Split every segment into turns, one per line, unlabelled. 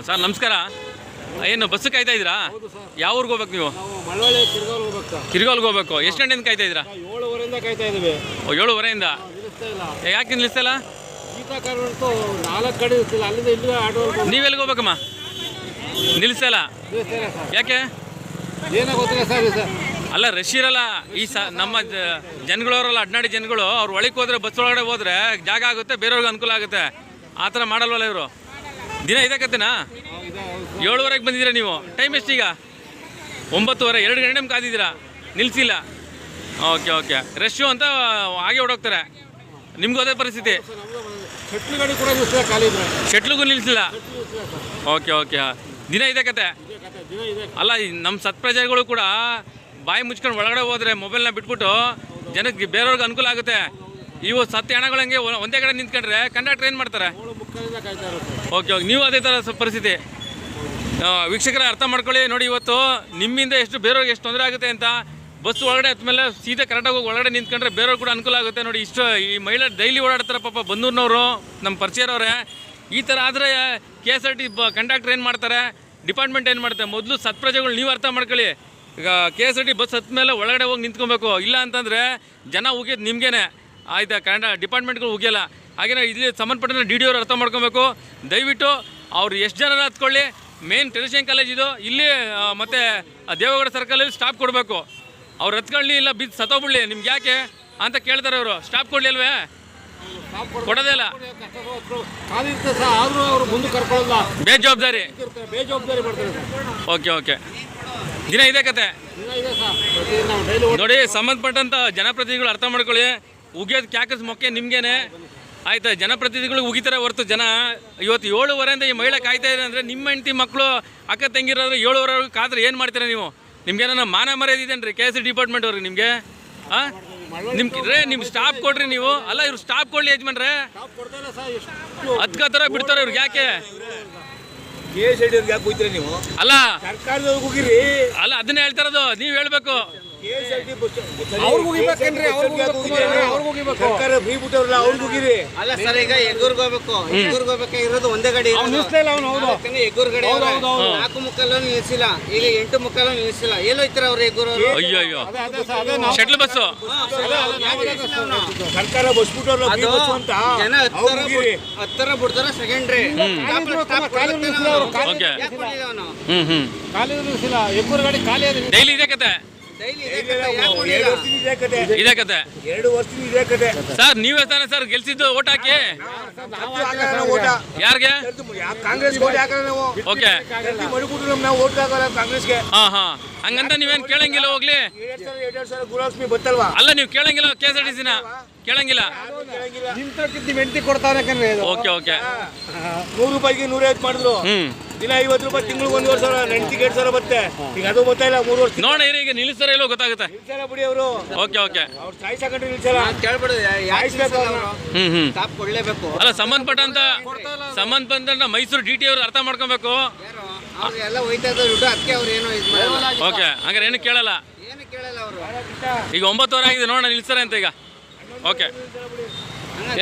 Sir ನಮಸ್ಕಾರ. ಏನು bus ಕಾಯ್ತಾ ಇದ್ದೀರಾ? ಯಾವ ಊರಿಗೆ ಹೋಗ್ಬೇಕು ನೀವು? ಕಿರ್ಗೋಲ್ಗೆ ಹೋಗ್ಬೇಕು. ಎಷ್ಟು ಗಂಟೆಯಿಂದ ಕಾಯ್ತಾ ಇದ್ದೀರಾ?
7:30 ಕಾಯ್ತಾ ಇದ್ದೀವಿ.
7:30 ಯಾಕೆ ನಿಲ್ಲಿಸ್ತಲ್ಲ? ನೀವೆಲ್ಲಿಗೆ ಹೋಗ್ಬೇಕಮ್ಮ? ನಿಲ್ಲಿಸ್ತಲ್ಲ ಯಾಕೆ? ಅಲ್ಲ ರಶ್ ಇರಲ್ಲ. ಈ ನಮ್ಮ ಜನಗಳವರಲ್ಲ, ಅಡ್ನಾಡಿ ಜನಗಳು ಅವ್ರು ಒಳಗೆ ಹೋದ್ರೆ, ಬಸ್ ಒಳಗಡೆ ಹೋದ್ರೆ ಜಾಗ ಆಗುತ್ತೆ, ಬೇರೆಯವ್ರಿಗೆ ಅನುಕೂಲ ಆಗುತ್ತೆ. ಆ ಥರ ಮಾಡಲ್ವಲ್ಲ ಇವರು. ದಿನ ಇದಕ್ಕತ್ತೇನಾ? 7:30 ಬಂದಿದ್ದೀರಾ ನೀವು. ಟೈಮ್ ಎಷ್ಟೀಗ? 9:30. 2 ಗಂಟೆ ಕಾದಿದ್ದೀರಾ, ನಿಲ್ಲಿಸಿಲ್ಲ. ಓಕೆ ರಶ್ಶು ಅಂತ ಹಾಗೆ ಹೊಡೋಗ್ತಾರೆ. ನಿಮ್ಗೂ ಅದೇ ಪರಿಸ್ಥಿತಿ? ಶೆಟ್ಲಿಗೂ ನಿಲ್ಲಿಸಿಲ್ಲ. ಓಕೆ ದಿನ ಇದೆ ಕತೆ. ಅಲ್ಲ ನಮ್ಮ ಸತ್ಪ್ರಜೆಗಳು ಕೂಡ ಬಾಯಿ ಮುಚ್ಕೊಂಡು ಒಳಗಡೆ ಹೋದರೆ ಮೊಬೈಲ್ನ ಬಿಟ್ಬಿಟ್ಟು ಜನಕ್ಕೆ ಬೇರೆಯವ್ರಿಗೆ ಅನುಕೂಲ ಆಗುತ್ತೆ. ಇವು ಸತ್ಯ ಹಣಗಳಂಗೆ ಒಂದೇ ಕಡೆ ನಿಂತ್ಕೊಂಡ್ರೆ ಕಂಡಕ್ಟರ್ ಏನು ಮಾಡ್ತಾರೆ? ಓಕೆ ನೀವು ಅದೇ ಥರ ಪರಿಸ್ಥಿತಿ. ವೀಕ್ಷಕರ ಅರ್ಥ ಮಾಡ್ಕೊಳ್ಳಿ. ನೋಡಿ, ಇವತ್ತು ನಿಮ್ಮಿಂದ ಎಷ್ಟು ಬೇರೆಯವ್ರಿಗೆ ಎಷ್ಟು ತೊಂದರೆ ಆಗುತ್ತೆ ಅಂತ. ಬಸ್ ಒಳಗಡೆ ಹತ್ಮೇಲೆ ಸೀದಾ ಕರೆಕ್ಟಾಗಿ ಹೋಗಿ ಒಳಗಡೆ ನಿಂತ್ಕೊಂಡ್ರೆ ಬೇರೆಯವ್ರು ಕೂಡ ಅನುಕೂಲ ಆಗುತ್ತೆ. ನೋಡಿ, ಇಷ್ಟು ಈ ಮಹಿಳೆ ಡೈಲಿ ಓಡಾಡ್ತಾರೆ ಪಾಪ, ಬಂದೂರಿನವರು, ನಮ್ಮ ಪರಿಚಯರವ್ರೆ. ಈ ಥರ ಆದರೆ KSRT ಕಂಡಕ್ಟರ್ ಏನು ಮಾಡ್ತಾರೆ, ಡಿಪಾರ್ಟ್ಮೆಂಟ್ ಏನು ಮಾಡ್ತಾರೆ? ಮೊದಲು ಸತ್ಪ್ರಜೆಗಳು ನೀವು ಅರ್ಥ ಮಾಡ್ಕೊಳ್ಳಿ. ಈಗ KSRT ಬಸ್ ಹತ್ತ ಮೇಲೆ ಒಳಗಡೆ ಹೋಗಿ ನಿಂತ್ಕೊಬೇಕು. ಇಲ್ಲ ಅಂತಂದರೆ ಜನ ಉಗಿಯೋದು ನಿಮಗೇನೆ, ಆಯಿತಾ? ಡಿಪಾರ್ಟ್ಮೆಂಟ್ಗಳು ಉಗಿಯಲ್ಲ. ಹಾಗೇನೆ ಇಲ್ಲಿ ಸಂಬಂಧಪಟ್ಟ DDO ಅವ್ರು ಅರ್ಥ ಮಾಡ್ಕೊಬೇಕು. ದಯವಿಟ್ಟು ಅವ್ರು ಎಷ್ಟು ಜನ ಹತ್ಕೊಳ್ಳಿ. ಮೇನ್ ಟೆಲಿಷನ್ ಕಾಲೇಜ್ ಇದು, ಇಲ್ಲಿ ಮತ್ತು ದೇವೇಗೌಡ ಸರ್ಕಲಲ್ಲಿ ಸ್ಟಾಪ್ ಕೊಡಬೇಕು. ಅವ್ರು ಹತ್ಕೊಳ್ಳಿ, ಇಲ್ಲ ಬಿದ್ದು ಸತ್ತೋಗ್ಬಿಡ್ಲಿ, ನಿಮ್ಗೆ ಯಾಕೆ ಅಂತ ಕೇಳ್ತಾರೆ ಅವರು. ಸ್ಟಾಪ್ ಕೊಡಲಿ ಅಲ್ವೇ? ಕೊಡೋದೇ ಇಲ್ಲ. ಬೇಜವಾಬ್ದಾರಿ. ಓಕೆ ದಿನ ಇದೆ ಕತೆ. ನೋಡಿ, ಸಂಬಂಧಪಟ್ಟಂಥ ಜನಪ್ರತಿನಿಧಿಗಳು ಅರ್ಥ ಮಾಡ್ಕೊಳ್ಳಿ. ಉಗಿಯೋದು ಕ್ಯಾಕಸ್ ಮೊಕ್ಕೆ ನಿಮ್ಗೇನೆ, ಆಯ್ತಾ? ಜನಪ್ರತಿನಿಧಿಗಳು ಉಗಿತಾರೆ ಹೊರತು ಜನ ಇವತ್ತು 7:30 ಈ ಮಹಿಳೆ ಕಾಯ್ತಾ ಇದೆ ಅಂದರೆ ನಿಮ್ಮ ಹೆಂಡತಿ ಮಕ್ಕಳು ಅಕ್ಕ ತಂಗಿರೋದ್ರೆ 7:30 ಕಾದ್ರೆ ಏನು ಮಾಡ್ತೀರಾ ನೀವು? ನಿಮ್ಗೇನ ಮಾನ ಮರ್ಯಾದೆ ಇದೆನ್ರಿ KSRT ಡಿಪಾರ್ಟ್ಮೆಂಟ್ ಅವ್ರಿಗೆ? ನಿಮಗೆ ನಿಮ್ಗೆ ಸ್ಟಾಪ್ ಕೊಡ್ರಿ ನೀವು. ಅಲ್ಲ ಇವ್ರು ಸ್ಟಾಪ್ ಕೊಡ್ಲಿ ಯಜಮಾನ್ರೆ. ಹತ್ಕೋತಾರ ಬಿಡ್ತಾರ ಇವ್ರಿಗೆ ಯಾಕೆ? ಅಲ್ಲ ಅಲ್ಲ ಅದನ್ನೇ ಹೇಳ್ತಾರದು, ನೀವು ಹೇಳ್ಬೇಕು.
ಒಂದೇ ಗಾಡಿ ಎಗ್ಗೂರ್ ಗಾಡಿ 4:30 ನಿಲ್ಲಿಸಿಲ್ಲ, ಈಗ 8:30 ನಿಲ್ಲಿಸಿಲ್ಲ. ಎಲ್ಲೋಯ್ತಾರ ಅವ್ರು ಎಗ್ಗೂರು?
ಅಯ್ಯೋ ಶಟ್ಲ್ ಬಸ್ಸು
ಸರ್ಕಾರ ಬಸ್ ಜನ ಹತ್ತರ ಬಿಡ್ತಾರ. ಸೆಕೆಂಡ್ರಿ
ಡೈಲಿ ಇದೆ ಕತೆ. ಇದೇ ಕತೆ.
2 ವರ್ಷದಿಂದ ಇದೇ ಕತೆ
ಸರ್. ನೀವೇ ತಾನೆ ಸರ್ ಗೆಲ್ಸಿದ್ದು ಓಟ್ ಹಾಕಿ? ಯಾರಿಗೆ?
ಕಾಂಗ್ರೆಸ್
ಓಕೆ
ಕಾಂಗ್ರೆಸ್ಗೆ.
ಹಂಗಂತ ನೀವೇನು ಕೇಳಂಗಿಲ್ಲ ಹೋಗ್ಲಿ.
ಗೃಹಲಕ್ಷ್ಮಿ ಬತ್ತಲ್ವಾ?
ಅಲ್ಲ ನೀವು ಕೇಳಂಗಿಲ್ಲ, KSRTC ಕೇಳಂಗಿಲ್ಲ. ಓಕೆ
₹100 150 ಮಾಡಿದ್ರು. ದಿನ ₹50, ತಿಂಗಳಿಗೆ 1,500. ಹೆಂಡತಿಗೆ 2,000 ಬರುತ್ತೆ. ಈಗ ಅದು ಗೊತ್ತಾ ಇಲ್ಲ. 3 ವರ್ಷ
ನೋಡಿ ಈಗ ನಿಲ್ಲಿಸ್ತಾರ ಇಲ್ಲೋ ಗೊತ್ತಾಗುತ್ತೆ.
ನಿಲ್ಸಲ್ಲ ಬಿಡಿ ಅವರು.
ಓಕೆ
ಅವ್ರು ಸಾಯಿಸಕಂಡ್ರೆ ನಿಲ್ಸಲ್ಲ. ಸ್ಟಾಪ್ ಕೊಡ್ಲೇಬೇಕು.
ಅಲ್ಲ ಸಂಬಂಧಪಟ್ಟಂತ ಮೈಸೂರು DT ಅವ್ರು ಅರ್ಥ ಮಾಡ್ಕೊಬೇಕು.
ಎಲ್ಲ ಹೋಯ್ತಾ ಇದ್ದಾರೆ ದುಡ್ಡು, ಅದಕ್ಕೆ ಅವ್ರು ಏನೋ ಇದು ಮಾಡಲ್ಲ.
ಓಕೆ ಹಂಗಾರೆ ಏನು ಕೇಳಲ್ಲ
ಅವರು.
ಈಗ 9:00 ಆಗಿದೆ, ನೋಡೋಣ ನಿಲ್ಸ್ತಾರೆ ಅಂತ ಈಗ. ಓಕೆ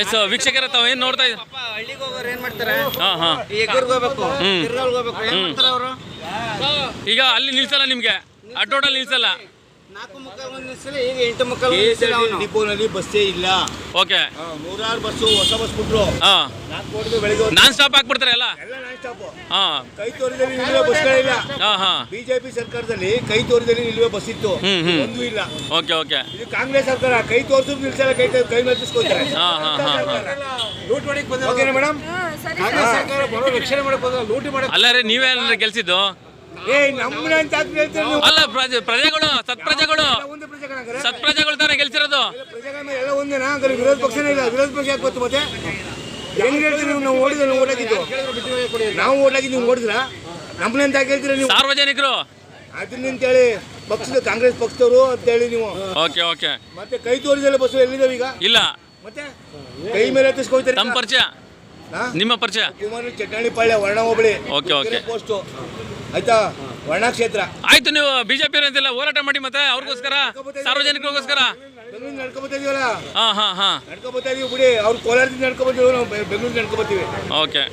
ಎಸ್ ವೀಕ್ಷಕರ, ತಾವು ಏನು ನೋಡ್ತಾ ಇದ್ದೀವಿ?
ಹಳ್ಳಿಗೆ ಹೋಗೋರು ಏನ್ ಮಾಡ್ತಾರೆ?
ಎಗ್ಗೂರ್ಗೆ
ಹೋಗ್ಬೇಕು, ತಿರ್ಗಾಲ್ಗೆ ಹೋಗ್ಬೇಕು, ಏನ್ ಮಾಡ್ತಾರೆ ಅವರು?
ಈಗ ಅಲ್ಲಿ ನಿಲ್ಸಲ್ಲ, ನಿಮ್ಗೆ ಅಡ್ಡೋಡಲ್ಲಿ ನಿಲ್ಸಲ್ಲ.
4:30 ನಿಲ್ಸಿಲ್ಲ, ಈಗ 8:30 ಡಿಪೋನಲ್ಲಿ ಬಸ್ಸೇ ಇಲ್ಲ.
ಓಕೆ
100 ಬಸ್ಸು ಹೊಸ ಬಸ್ ಬಿಟ್ರು. ಬೆಳಿಗ್ಗೆ
ನಾನ್ ಸ್ಟಾಪ್ ಹಾಕ್ಬಿಡ್ತಾರೆ ಎಲ್ಲ.
ಕೈ ತೋರಿದಲ್ಲಿ ನಿಲ್ಲುವ ಬಸ್ಗಳಿಲ್ಲ. ಬಿಜೆಪಿ ಸರ್ಕಾರದಲ್ಲಿ ಕೈ ತೋರಿದಲ್ಲಿ ನಿಲ್ಲುವ ಬಸ್ ಇತ್ತು, ಒಂದೂ ಇಲ್ಲ.
ಓಕೆ
ಇದು ಕಾಂಗ್ರೆಸ್ ಸರ್ಕಾರ ಕೈ ತೋರಿಸು ನಿಲ್ಸಲ್ಲ, ಕೈ ಮೆಚ್ಚಿಸ್ಕೊತಾರೆ. ಲೂಟ್ ಮಾಡಕ್ ಬಂದ ಮೇಡಮ್, ಕಾಂಗ್ರೆಸ್ ಸರ್ಕಾರ ಬರೋ ರಕ್ಷಣೆ ಮಾಡಕ್ ಬಂದ, ಲೂಟಿ ಮಾಡಕ್.
ಅಲ್ಲ ರೀ, ನೀವೇ ಗೆಲ್ಸಿದ್ದು? ಅಲ್ಲ ಪ್ರಜೆಗಳು, ಸತ್ಪ್ರಜೆಗಳು ತಾನೇ ಗೆಲ್ಸಿರೋದು.
ಎಲ್ಲ ಒಂದೇನಾ? ವಿರೋಧ ಪಕ್ಷನೇ ಇಲ್ಲ. ವಿರೋಧ ಪಕ್ಷ ಯಾಕೆ ಗೊತ್ತು? ಮತ್ತೆ ಹೆಂಗ್ ಹೇಳ್ತೀರಿ ನೀವು? ನಾವು ಓಟ್ ಹಾಕಿದ್ದು, ನಾವು ಓಟ್ ಹಾಕಿದ್ದು, ನೀವು ಓಡಿದ್ರ? ನಮ್ಮನೆಂತ ಹೇಳ್ತೀರಾ ನೀವು?
ಸಾರ್ವಜನಿಕರು
ಅದನ್ನಂತೇಳಿ ಪಕ್ಷದ ಕಾಂಗ್ರೆಸ್ ಪಕ್ಷದವರು ಅಂತ ಹೇಳಿ ನೀವು.
ಓಕೆ
ಮತ್ತೆ ಕೈ ತೋರಿಸಲ್ಲ ಬಸ್ಸು ಎಲ್ಲಿದ್ದಾವೆ ಈಗ?
ಇಲ್ಲ.
ಮತ್ತೆ ಕೈ ಮೇಲೆ ಎತ್ತಿಸ್ಕೊಳ್ತಾರೆ.
ನಮ್ಮ ಪರಿಚಯ, ನಿಮ್ಮ ಪರಿಚಯ?
ಕುಮಾರ್ ಚಟ್ಟಾಣಿ ಪಾಳ್ಯ, ವರ್ಣ ಹೋಬಳಿ.
ಓಕೆ
ಪೋಸ್ಟ್ ಆಯ್ತಾ? ವರ್ಣ ಕ್ಷೇತ್ರ
ಆಯ್ತು. ನೀವು ಬಿಜೆಪಿ ಅಂತೆಲ್ಲ ಹೋರಾಟ ಮಾಡಿ ಮತ್ತೆ ಅವ್ರಿಗೋಸ್ಕರ, ಸಾರ್ವಜನಿಕರಿಗೋಸ್ಕರ
ನಡ್ಕೊಬತ್ತಾ ಇದೀವಲ್ಲ.
ನಡ್ಕೊಬತ್ತಾ
ಇದೀವಿ ಬಿಡಿ. ಅವ್ರು ಕೋಲಾರದಿಂದ ನಡ್ಕೊಬತ್ತೀವಿ, ನಾವು ಬೆಂಗಳೂರಿಂದ ನಡ್ಕೊಬತ್ತೀವಿ.
ಓಕೆ.